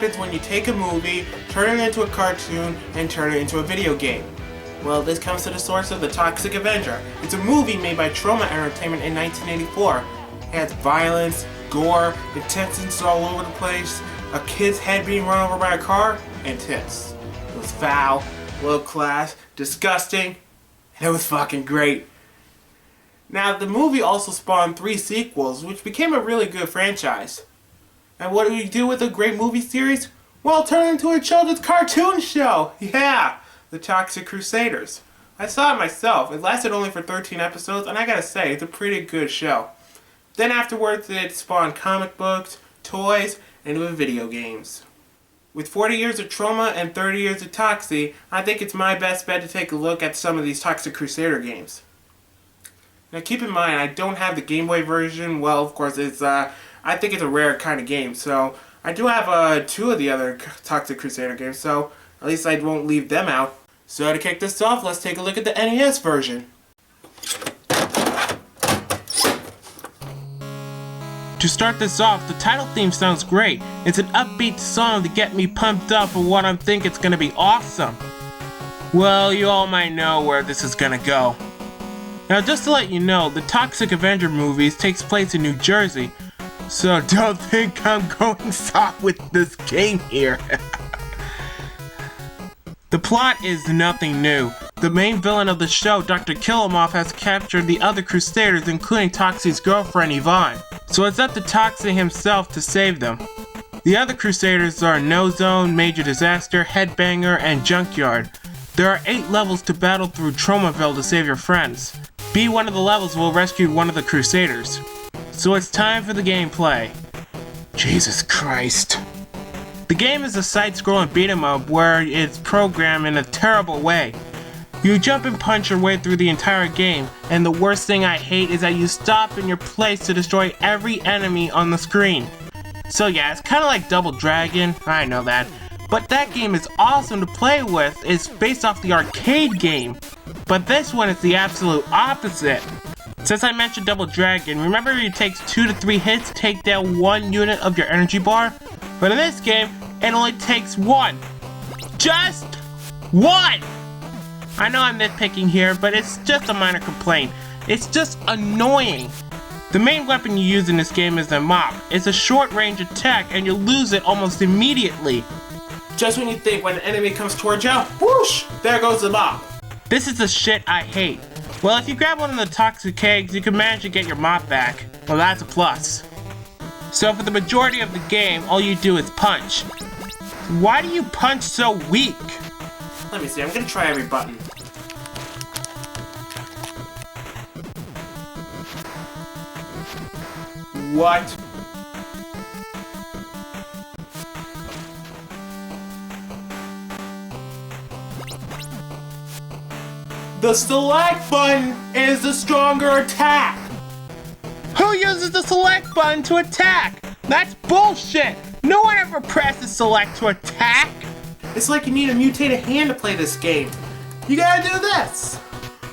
happens when you take a movie, turn it into a cartoon, and turn it into a video game? Well, this comes to the source of the Toxic Avenger. It's a movie made by Troma Entertainment in 1984. It has violence, gore, intensity all over the place, a kid's head being run over by a car, and tits. It was foul, low class, disgusting, and it was fucking great. Now, the movie also spawned 3 sequels, which became a really good franchise. And what do we do with a great movie series? Well, turn it into a children's cartoon show! Yeah! The Toxic Crusaders. I saw it myself. It lasted only for 13 episodes, and I gotta say, it's a pretty good show. Then afterwards, it spawned comic books, toys, and even video games. With 40 years of Troma and 30 years of Toxie, I think it's my best bet to take a look at some of these Toxic Crusader games. Now keep in mind, I don't have the Game Boy version. Well, of course, I think it's a rare kind of game, so I do have 2 of the other Toxic Crusader games, so at least I won't leave them out. So to kick this off, let's take a look at the NES version. To start this off, the title theme sounds great. It's an upbeat song to get me pumped up for what I think it's gonna be awesome. Well, you all might know where this is gonna go. Now just to let you know, the Toxic Avenger movies takes place in New Jersey, so don't think I'm going soft with this game here. The plot is nothing new. The main villain of the show, Dr. Killumoff, has captured the other Crusaders, including Toxie's girlfriend, Yvonne. So it's up to Toxie himself to save them. The other Crusaders are No Zone, Major Disaster, Headbanger, and Junkyard. There are 8 levels to battle through Tromaville to save your friends. Be one of the levels will rescue one of the Crusaders. So it's time for the gameplay. Jesus Christ. The game is a side-scrolling beat-em-up where it's programmed in a terrible way. You jump and punch your way through the entire game, and the worst thing I hate is that you stop in your place to destroy every enemy on the screen. So yeah, it's kinda like Double Dragon, I know that. But that game is awesome to play with. It's based off the arcade game. But this one is the absolute opposite. Since I mentioned Double Dragon, remember it takes 2 to 3 hits to take down 1 unit of your energy bar? But in this game, it only takes 1. Just 1! I know I'm nitpicking here, but it's just a minor complaint. It's just annoying. The main weapon you use in this game is the mop. It's a short-range attack and you lose it almost immediately. Just when you think when an enemy comes towards you, whoosh! There goes the mop. This is the shit I hate. Well, if you grab one of the toxic kegs, you can manage to get your mop back. Well, that's a plus. So for the majority of the game, all you do is punch. Why do you punch so weak? Let me see, I'm gonna try every button. What? The select button is the stronger attack! Who uses the select button to attack? That's bullshit! No one ever presses select to attack! It's like you need a mutated hand to play this game. You gotta do this!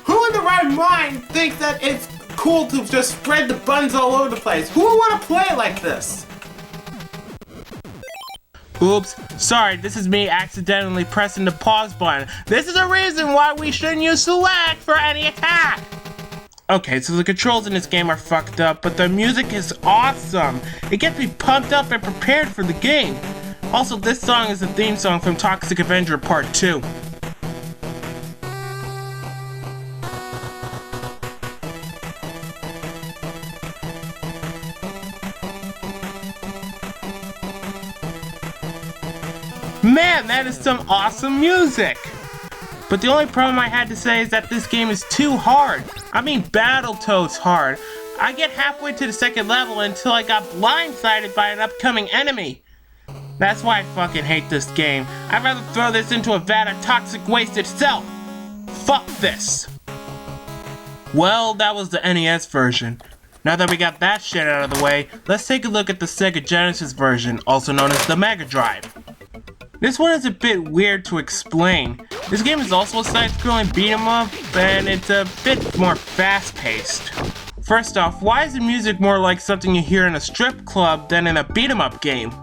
Who in the right mind thinks that it's cool to just spread the buttons all over the place? Who would want to play it like this? Oops, sorry, this is me accidentally pressing the pause button. This is a reason why we shouldn't use select for any attack! Okay, so the controls in this game are fucked up, but the music is awesome! It gets me pumped up and prepared for the game! Also, this song is the theme song from Toxic Avenger Part 2. Man, that is some awesome music! But the only problem I had to say is that this game is too hard. I mean Battletoads hard. I get halfway to the 2nd level until I got blindsided by an upcoming enemy. That's why I fucking hate this game. I'd rather throw this into a vat of toxic waste itself. Fuck this. Well, that was the NES version. Now that we got that shit out of the way, let's take a look at the Sega Genesis version, also known as the Mega Drive. This one is a bit weird to explain. This game is also a side-scrolling beat-em-up, and it's a bit more fast-paced. First off, why is the music more like something you hear in a strip club than in a beat-em-up game?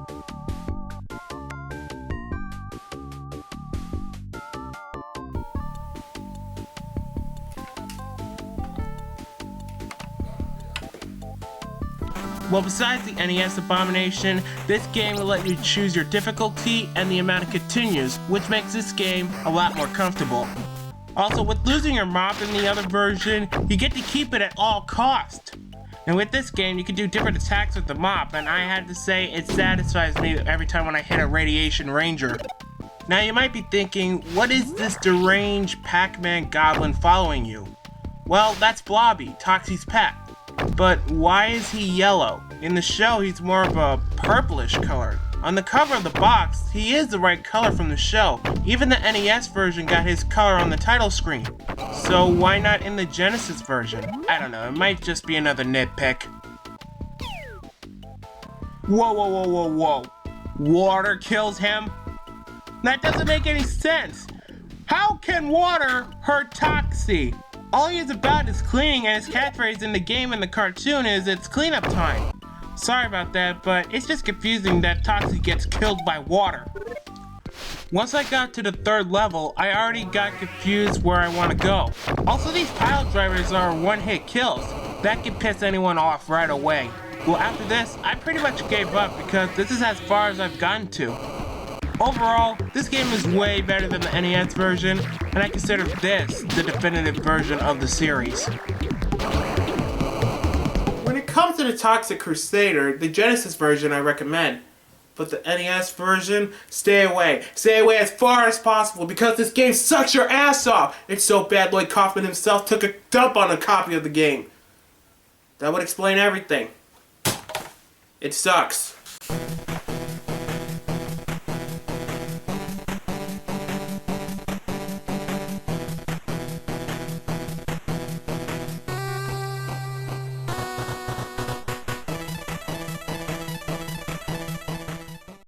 Well, besides the NES abomination, this game will let you choose your difficulty and the amount of continues, which makes this game a lot more comfortable. Also, with losing your mop in the other version, you get to keep it at all costs. And with this game, you can do different attacks with the mop, and I had to say it satisfies me every time when I hit a radiation ranger. Now you might be thinking, what is this deranged Pac-Man goblin following you? Well, that's Blobby, Toxie's pet. But why is he yellow? In the show, he's more of a purplish color. On the cover of the box, he is the right color from the show. Even the NES version got his color on the title screen. So why not in the Genesis version? I don't know, it might just be another nitpick. Whoa. Water kills him? That doesn't make any sense. How can water hurt Toxie? All he is about is cleaning, and his catchphrase in the game and the cartoon is it's cleanup time. Sorry about that, but it's just confusing that Toxie gets killed by water. Once I got to the 3rd level, I already got confused where I want to go. Also, these pile drivers are one-hit kills. That can piss anyone off right away. Well, after this, I pretty much gave up because this is as far as I've gotten to. Overall, this game is way better than the NES version, and I consider this the definitive version of the series. When it comes to the Toxic Crusader, the Genesis version I recommend. But the NES version, stay away. Stay away as far as possible because this game sucks your ass off. It's so bad Lloyd Kaufman himself took a dump on a copy of the game. That would explain everything. It sucks.